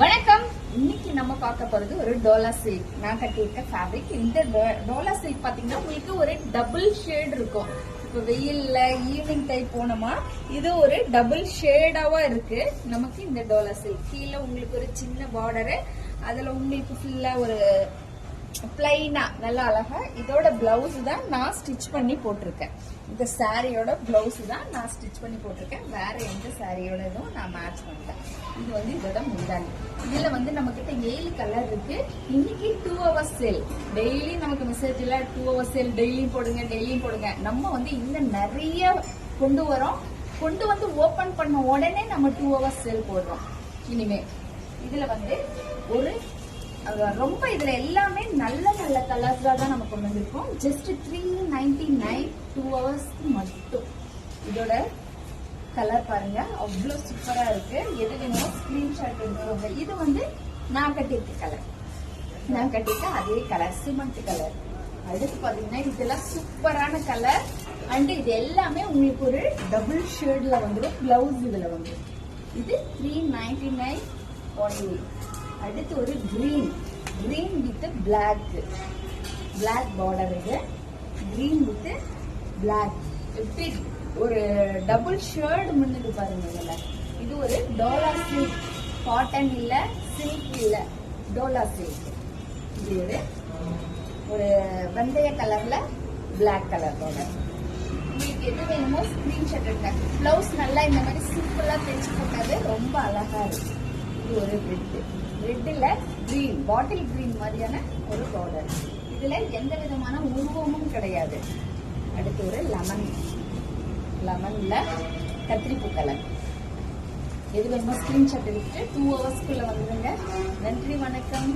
வணக்கம். இன்னைக்கு நம்ம பார்க்க போறது ஒரு டோலா சில்க். நான் கட்டியிருக்க ஃபேப்ரிக். இந்த டோலா சில்க் பாத்தீங்கன்னா உங்களுக்கு ஒரு டபுள் ஷேட் இருக்கும். இப்ப வெயில்ல ஈவினிங் டைம் போனோமா இது ஒரு டபுள் ஷேடாவா இருக்கு. நமக்கு இந்த டோலா சில்க் கீழே உங்களுக்கு ஒரு சின்ன பார்டரு, அதுல உங்களுக்கு ஃபுல்லா ஒரு பிளைனா நல்லா அழகா. இதோட பிளவுஸ் தான் நான் ஸ்டிச் பண்ணி போட்டிருக்கேன். இந்த சாரியோட பிளவுஸ் தான் நான் ஸ்டிச் பண்ணி போட்டிருக்கேன். வேற எந்த சாரியோட இதுவும் நான் மேட்ச் பண்ணிட்டேன். இது இதோட முந்தானி. இதுல நம்ம கிட்ட 7 கலர் இருக்கு. இன்னைக்கு 2 hours சேல். டெய்லி நமக்கு மெசேஜ்ல 2 hours சேல் டெய்லியும் போடுங்க. நம்ம இன்னும் நிறைய கொண்டு வரோம். கொண்டு வந்து ஓபன் பண்ண உடனே நம்ம 2 hours சேல் போடுறோம். இனிமே இதுல ஒரு ரொம்ப இதுல எல்லாமே நல்ல நல்ல கலர்ஸா தான் நம்ம கொண்டு வந்திருக்கோம். ஜஸ்ட் 399 2 hours மட்டும். இதோட கலர் பாருங்க, அவ்வளவு சூப்பரா இருக்கு. எது வேணுமோ ஸ்கிரீன்ஷாட் எடுத்துக்கோங்க. இது நான் கட்டியிருக்க கலர், நான் கட்டியிருக்க அதே கலர், சிமெண்ட் கலர். அடுத்து பாத்தீங்கன்னா இதெல்லாம் சூப்பரான கலர். அண்ட் இது எல்லாமே உங்களுக்கு ஒரு டபுள் ஷேட்ல வந்துடும். பிளவுஸ் இதுல வந்துடும். இது 399 only. அடுத்து ஒரு கிரீன் வித் பிளாக் பார்டர். இது கிரீன் வித் பிளாக். எப்படி ஒரு டபுள் ஷேட் முன்னுக்கு பாருங்க. இதுல இது ஒரு டோலா சில்க். காட்டன் இல்ல, சில்க் இல்ல, டோலா சில்க். இது ஒரு வெந்தய கலர்ல பிளாக் கலர் பார்டர். உங்களுக்கு எது வேணுமோ ஸ்கிரீன்ஷாட் எடுங்க. பிளவுஸ் நல்லா இந்த மாதிரி சிம்பிளா தைச்சு போட்டாது ரொம்ப அழகா இருக்கு. இது ஒரு ரெட்ல கிரீன், பாட்டில் கிரீன் மாதிரியான ஒரு பார்டர். இதுல எந்த விதமான உருவமும் கிடையாது. அடுத்து ஒரு லெமன்ல கத்திரிப்பூ கலர். எது வேணுமோ ஸ்கிரீன்ஷாட் எடுத்து 2 hours வந்துருங்க. நன்றி, வணக்கம்.